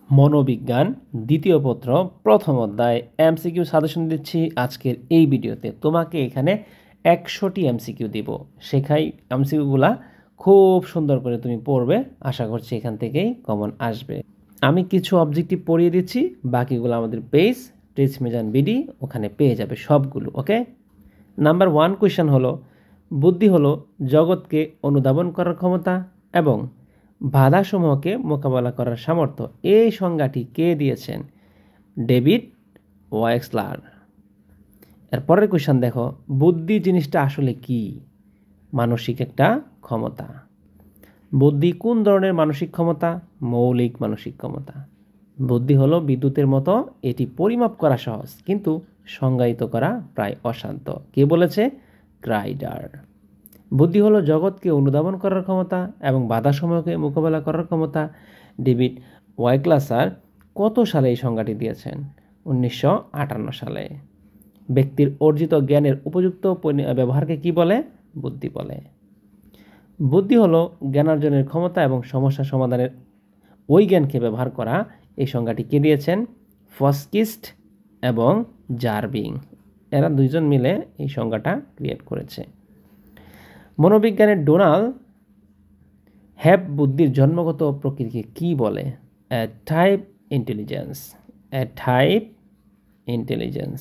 মনোবিজ্ঞান দ্বিতীয় পত্র প্রথম অধ্যায় এমসিকিউ সাজেশন দিচ্ছি আজকের এই ভিডিওতে। তোমাকে এখানে 100টি এমসিকিউ দিব। শেখাই এমসিকিউগুলা খুব সুন্দর করে তুমি পড়বে, আশা করছি এখান থেকেই কমন আসবে। আমি কিছু অবজেক্টিভ পড়িয়ে দিচ্ছি, বাকিগুলো আমাদের পেজ টিচ মিজান বিডি ওখানে পেয়ে যাবে সবগুলো। ওকে, নাম্বার 1 কোয়েশ্চেন হলো, বুদ্ধি হলো জগৎকে অনুধাবন করার ক্ষমতা এবং বাধাসমূহকে মোকাবেলা করার সামর্থ্য। এই সংজ্ঞাটি কে দিয়েছেন? ডেভিড ওয়েক্সলার। এরপরের কোয়েশ্চেন দেখো, বুদ্ধি জিনিসটা আসলে কি? মানসিক একটা ক্ষমতা। বুদ্ধি কোন ধরনের মানসিক ক্ষমতা? মৌলিক মানসিক ক্ষমতা। বুদ্ধি হলো বিদ্যুতের মতো, এটি পরিমাপ করা সহজ কিন্তু সংজ্ঞায়িত করা প্রায় অসাধ্য। কে বলেছে? ক্রাইডার। বুদ্ধি হলো জগৎকে অনুধাবন করার ক্ষমতা এবং বাধাসমূহকে মোকাবেলা করার ক্ষমতা। ডেভিড ওয়েক্সলার কত সালে এই সংজ্ঞাটি দিয়েছেন? 1958 সালে। ব্যক্তির অর্জিত জ্ঞানের উপযুক্ত ব্যবহারকে কি বলে? বুদ্ধি বলে। বুদ্ধি হলো জ্ঞানার্জনের ক্ষমতা এবং সমস্যা সমাধানের ওই জ্ঞানকে ব্যবহার করা। এই সংজ্ঞাটি কে দিয়েছেন? ফস্কিস্ট এবং জার্ভিং। এরা দুইজন মিলে এই সংজ্ঞাটা ক্রিয়েট করেছে। মনোবিজ্ঞানের ডোনাল্ড হ্যাব বুদ্ধির জন্মগত প্রকৃতিকে কি বলে? এ টাইপ ইন্টেলিজেন্স। এ টাইপ ইন্টেলিজেন্স।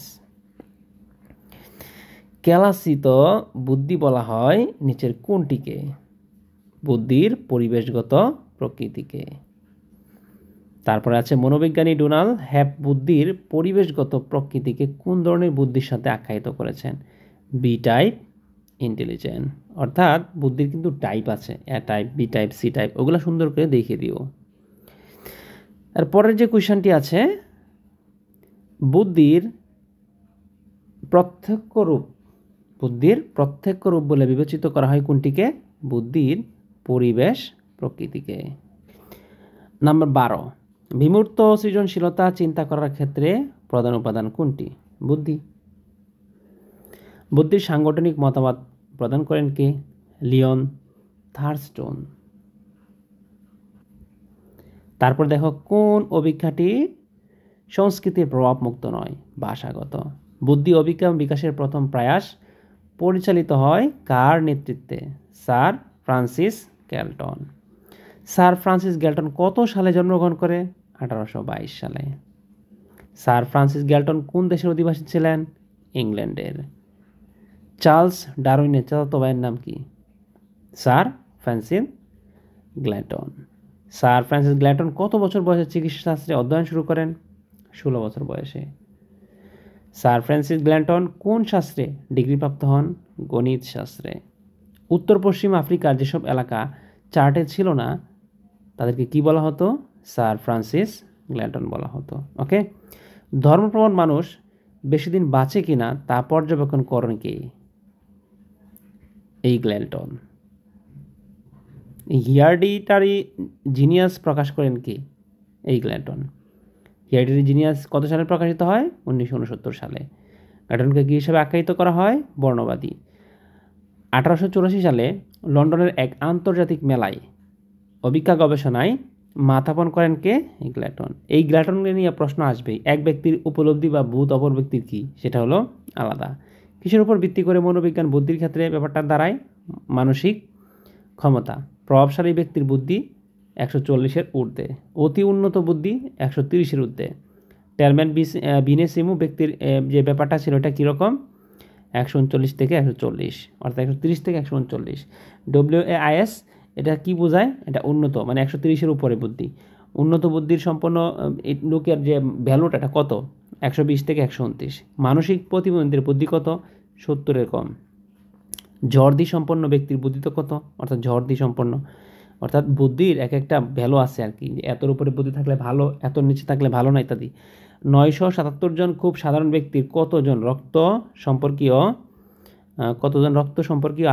কেলাসিত বুদ্ধি বলা হয় নিচের কোনটিকে? বুদ্ধির পরিবেশগত প্রকৃতিকে। তারপরে আছে মনোবিজ্ঞানী ডোনাল্ড হ্যাব বুদ্ধির পরিবেশগত প্রকৃতিকে কোন ধরনের বুদ্ধির সাথে আখ্যায়িত করেছেন? B type intelligent. অর্থাৎ বুদ্ধির কিন্তু টাইপ আছে, A type, B type, C type, ওগুলো সুন্দর করে দেখিয়ে দিও। আর পরের যে কোয়েশ্চনটি আছে, বুদ্ধির প্রত্যক্ষ রূপ, বুদ্ধির প্রত্যক্ষ রূপ বলে বিবেচিত করা হয় কোনটিকে? বুদ্ধির পরিবেশ প্রকৃতিকে। নাম্বার 12, বিমূর্ত সৃজনশীলতা চিন্তা করার ক্ষেত্রে প্রধান উপাদান কোনটি? বুদ্ধি। বুদ্ধির সাংগঠনিক মতামত প্রদান করেন কে? লিওন থার্স্টোন। তারপর দেখো, কোন অভিজ্ঞাটি সংস্কৃতির প্রভাবমুক্ত নয়? ভাষাগত। বুদ্ধি অভিজ্ঞা বিকাশের প্রথম প্রয়াস পরিচালিত হয় কার নেতৃত্বে? Sir Francis Galton. Sir Francis Galton কত সালে জন্মগ্রহণ করে? 1822 সালে। স্যার ফ্রান্সিস গ্যালটন কোন দেশের অধিবাসী ছিলেন? ইংল্যান্ডের। চার্লস ডারউইনের চাচাতো ভাইয়ের নাম কি? Sir Francis Galton. Sir Francis Galton কত বছর বয়সে চিকিৎসাশাস্ত্রে অধ্যয়ন শুরু করেন? 16 বছর বয়সে। স্যার ফ্রান্সিস গ্ল্যাটন কোন শাস্ত্রে ডিগ্রিপ্রাপ্ত হন? গণিত শাস্ত্রে। উত্তর পশ্চিম আফ্রিকার যেসব এলাকা চার্টে ছিল না তাদেরকে কি বলা হতো? স্যার ফ্রান্সিস গ্ল্যাটন বলা হতো। ওকে, ধর্মপ্রবণ মানুষ বেশি দিন বাঁচে কিনা তা পর্যবেক্ষণ করেন কে? এই গ্ল্যাটন। হিয়ারডিটারি জিনিয়াস প্রকাশ করেন কে? এই গ্ল্যাটন। হিয়ারডিটারি জিনিয়াস কত সালে প্রকাশিত হয়? 1969 সালে। গ্ল্যাটনকে কী হিসেবে আখ্যায়িত করা হয়? বর্ণবাদী। 1884 সালে লন্ডনের এক আন্তর্জাতিক মেলায় অভিজ্ঞা গবেষণায় মাথাপন করেন কে? এই গ্ল্যাটন। এই গ্ল্যাটনকে নিয়ে প্রশ্ন আসবেই। এক ব্যক্তির উপলব্ধি বা বোধ অপর ব্যক্তির কী, সেটা হলো আলাদা। কিসের উপর ভিত্তি করে মনোবিজ্ঞান বুদ্ধির ক্ষেত্রে ব্যাপারটা দাঁড়ায়? মানসিক ক্ষমতা। প্রভাবশালী ব্যক্তির বুদ্ধি 140-এর ঊর্ধ্বে, অতি উন্নত বুদ্ধি 130-এর ঊর্ধ্বে। টেলম্যান বিনেসিমু ব্যক্তির যে ব্যাপারটা ছিল এটা কীরকম? 139 থেকে 140, অর্থাৎ 130 থেকে 139। WAIS এটা কি বোঝায়? এটা উন্নত, মানে 130-এর উপরে বুদ্ধি। উন্নত বুদ্ধির সম্পন্ন লোকের যে ভ্যালুটা এটা কত? 120 থেকে 129। মানসিক প্রতিবন্ধীর বুদ্ধি কত? 70-এর কম। ঝড়দি সম্পন্ন ব্যক্তির বুদ্ধি তো কত? অর্থাৎ ঝড়দি সম্পন্ন, অর্থাৎ বুদ্ধির এক একটা ভ্যালু আছে আর কি, এতর উপরে বুদ্ধি থাকলে ভালো, এতর নিচে থাকলে ভালো না, ইত্যাদি। 977 জন খুব সাধারণ ব্যক্তির কতজন রক্ত সম্পর্কীয়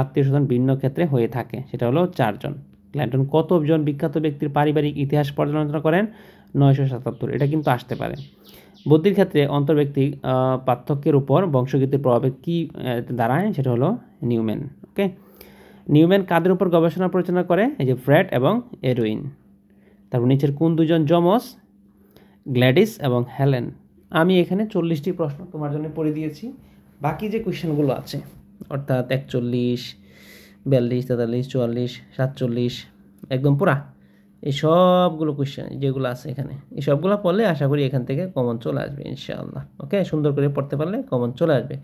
আত্মীয় স্বজন ভিন্ন ক্ষেত্রে হয়ে থাকে? সেটা হলো 4 জন। গ্ল্যাটন কতজন বিখ্যাত ব্যক্তির পারিবারিক ইতিহাস পর্যালোচনা করেন? 977। এটা কিন্তু আসতে পারে। বুদ্ধির ক্ষেত্রে অন্তর্ব্যক্তিক পার্থক্যের উপর বংশগতির প্রভাবে কি দাঁড়ায়? সেটা হলো নিউম্যান। ওকে, নিউম্যান কাদের উপর গবেষণা পরিচালনা করে? এই যে ফ্রেড এবং এডউইন। তারপর নিচের কোন দুজন যমজ গ্ল্যাডিস এবং হেলেন। আমি এখানে 40টি প্রশ্ন তোমার জন্য পড়ে দিয়েছি। বাকি যে কোয়েশ্চেনগুলো আছে অর্থাৎ 41, 42, 43, 44, 47 একদম পুরা এই সবগুলো কোয়েশ্চেন যেগুলো আছে এখানে এই সবগুলো পড়লে আশা করি এখান থেকে কমন চলে আসবে ইনশাআল্লাহ। ওকে, সুন্দর করে পড়তে পারলে কমন চলে আসবে।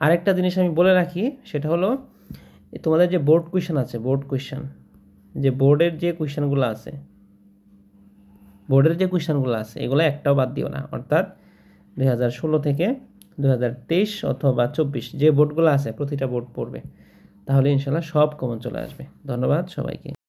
আরেকটা জিনিস আমি বলে রাখি, সেটা হলো তোমাদের যে বোর্ড কোয়েশ্চেন আছে, বোর্ড কোয়েশ্চেন যে বোর্ডের যে কোয়েশ্চেনগুলো আছে এগুলো একটাও বাদ দিও না। অর্থাৎ 2016 থেকে 2023 অথবা 24 যে বোর্ডগুলো আছে প্রতিটা বোর্ড পড়বে, তাহলে ইনশাল্লাহ সব কমন চলে আসবে। ধন্যবাদ সবাইকে।